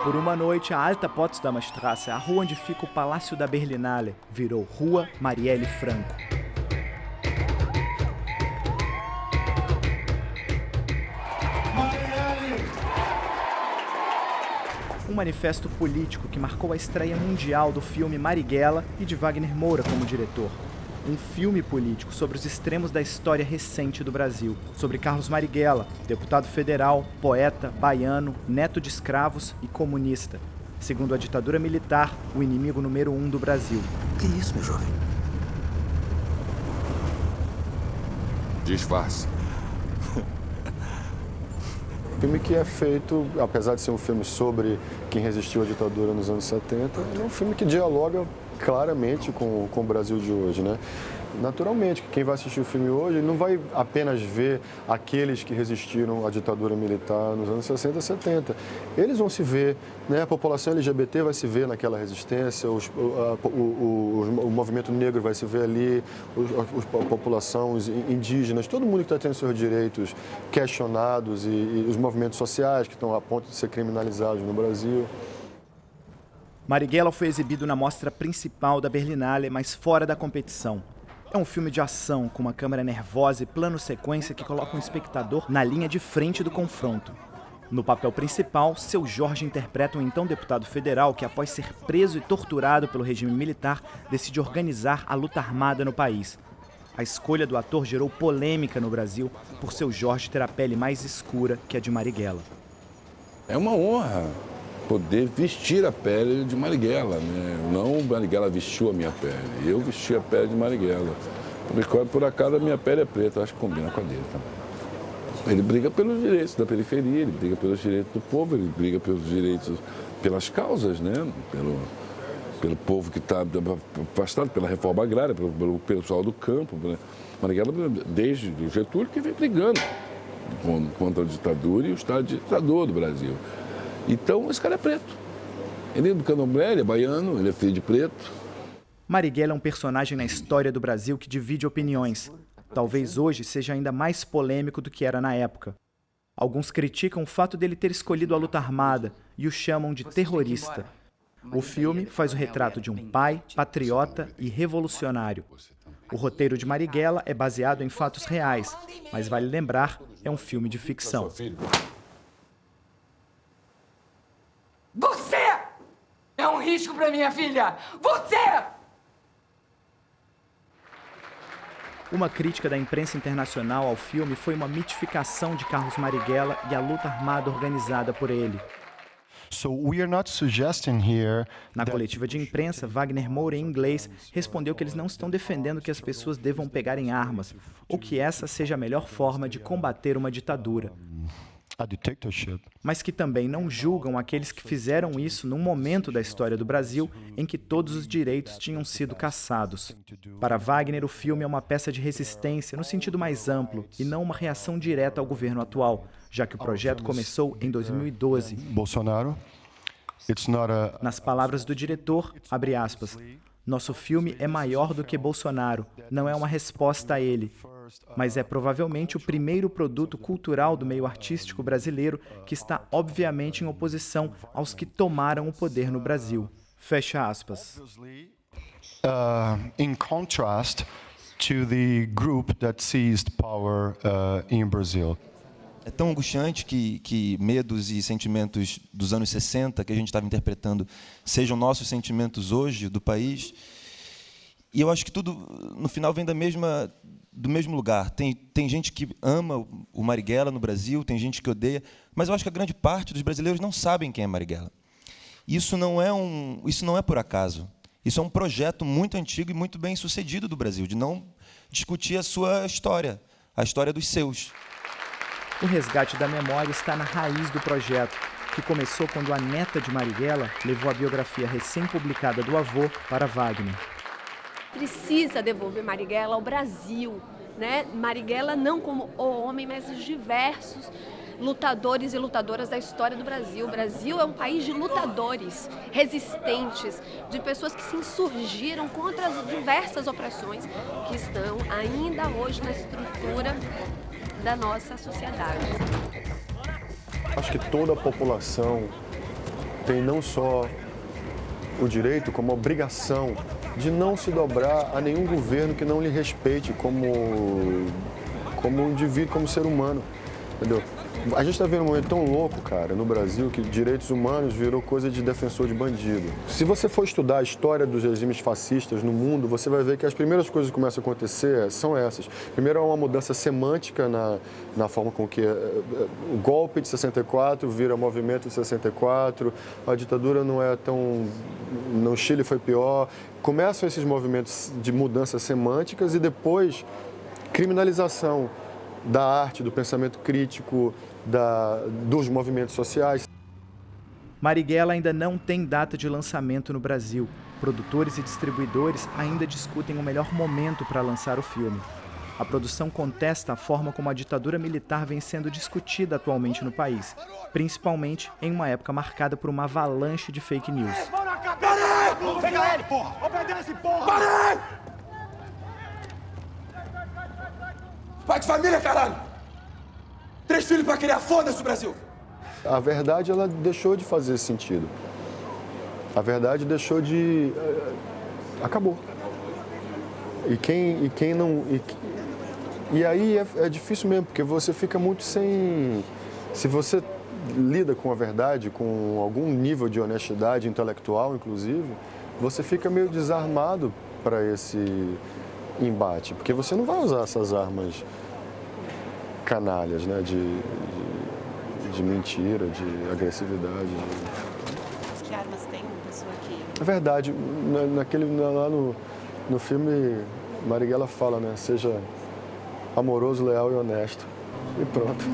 Por uma noite, a Alta Potsdamer Straße, a rua onde fica o Palácio da Berlinale, virou Rua Marielle Franco. Um manifesto político que marcou a estreia mundial do filme Marighella e de Wagner Moura como diretor. Um filme político sobre os extremos da história recente do Brasil. Sobre Carlos Marighella, deputado federal, poeta, baiano, neto de escravos e comunista. Segundo a ditadura militar, o inimigo número 1 do Brasil. Que isso, meu jovem? Disfarce. Filme que é feito, apesar de ser um filme sobre quem resistiu à ditadura nos anos 70, é um filme que dialoga claramente com o Brasil de hoje, né? Naturalmente, quem vai assistir o filme hoje não vai apenas ver aqueles que resistiram à ditadura militar nos anos 60 e 70. Eles vão se ver, né? A população LGBT vai se ver naquela resistência, o movimento negro vai se ver ali, a população, os indígenas, todo mundo que está tendo seus direitos questionados e os movimentos sociais que estão a ponto de ser criminalizados no Brasil. Marighella foi exibido na mostra principal da Berlinale, mas fora da competição. É um filme de ação, com uma câmera nervosa e plano-sequência que coloca o espectador na linha de frente do confronto. No papel principal, Seu Jorge interpreta um então deputado federal que, após ser preso e torturado pelo regime militar, decide organizar a luta armada no país. A escolha do ator gerou polêmica no Brasil por Seu Jorge ter a pele mais escura que a de Marighella. É uma honra poder vestir a pele de Marighella, né? Não Marighella vestiu a minha pele, eu vesti a pele de Marighella. Por acaso a minha pele é preta, acho que combina com a dele também. Ele briga pelos direitos da periferia, ele briga pelos direitos do povo, ele briga pelos direitos, pelas causas, né? Pelo povo que está afastado pela reforma agrária, pelo pessoal do campo, né? Marighella, desde o Getúlio, que vem brigando contra a ditadura e o Estado ditador do Brasil. Então, esse cara é preto. Ele é do candomblé, ele é baiano, ele é filho de preto. Marighella é um personagem na história do Brasil que divide opiniões. Talvez hoje seja ainda mais polêmico do que era na época. Alguns criticam o fato dele ter escolhido a luta armada e o chamam de terrorista. O filme faz o retrato de um pai, patriota e revolucionário. O roteiro de Marighella é baseado em fatos reais, mas vale lembrar, é um filme de ficção. Você é um risco para minha filha! Você! Uma crítica da imprensa internacional ao filme foi uma mitificação de Carlos Marighella e a luta armada organizada por ele. Na coletiva de imprensa, Wagner Moura, em inglês, respondeu que eles não estão defendendo que as pessoas devam pegarem armas, ou que essa seja a melhor forma de combater uma ditadura. Mas que também não julgam aqueles que fizeram isso num momento da história do Brasil em que todos os direitos tinham sido cassados. Para Wagner, o filme é uma peça de resistência no sentido mais amplo e não uma reação direta ao governo atual, já que o projeto começou em 2012. Nas palavras do diretor, abre aspas, nosso filme é maior do que Bolsonaro, não é uma resposta a ele, mas é provavelmente o primeiro produto cultural do meio artístico brasileiro que está obviamente em oposição aos que tomaram o poder no Brasil. Fecha aspas. In contrast to the group that seized power in Brazil. É tão angustiante que medos e sentimentos dos anos 60 que a gente estava interpretando sejam nossos sentimentos hoje do país. E eu acho que tudo, no final, vem do mesmo lugar. Tem gente que ama o Marighella no Brasil, tem gente que odeia, mas eu acho que a grande parte dos brasileiros não sabem quem é Marighella. Isso não é por acaso. Isso é um projeto muito antigo e muito bem sucedido do Brasil, de não discutir a sua história, a história dos seus. O resgate da memória está na raiz do projeto, que começou quando a neta de Marighella levou a biografia recém-publicada do avô para Wagner. Precisa devolver Marighella ao Brasil, né? Marighella não como o homem, mas os diversos lutadores e lutadoras da história do Brasil. O Brasil é um país de lutadores, resistentes, de pessoas que se insurgiram contra as diversas opressões que estão ainda hoje na estrutura da nossa sociedade. Acho que toda a população tem não só o direito, como a obrigação de não se dobrar a nenhum governo que não lhe respeite como indivíduo, como ser humano, entendeu? A gente está vendo um momento tão louco, cara, no Brasil, que direitos humanos virou coisa de defensor de bandido. Se você for estudar a história dos regimes fascistas no mundo, você vai ver que as primeiras coisas que começam a acontecer são essas. Primeiro, há uma mudança semântica na forma com que o golpe de 64 vira movimento de 64, a ditadura não é tão... No Chile foi pior. Começam esses movimentos de mudanças semânticas e depois criminalização da arte, do pensamento crítico, dos movimentos sociais. Marighella ainda não tem data de lançamento no Brasil. Produtores e distribuidores ainda discutem o melhor momento para lançar o filme. A produção contesta a forma como a ditadura militar vem sendo discutida atualmente no país, principalmente em uma época marcada por uma avalanche de fake news. Parei! Pega ele, porra! Obedece, porra! Parei! Pai de família, caralho! 3 filhos pra criar, foda-se o Brasil! A verdade, ela deixou de fazer sentido. A verdade deixou de... acabou. E quem não... E aí é difícil mesmo, porque você fica muito sem... Se você lida com a verdade, com algum nível de honestidade intelectual, inclusive, você fica meio desarmado para esse embate, porque você não vai usar essas armas canalhas, né, de mentira, de agressividade. Que armas tem uma pessoa que... É verdade, lá no filme, Marighella fala, né, seja amoroso, leal e honesto. E pronto.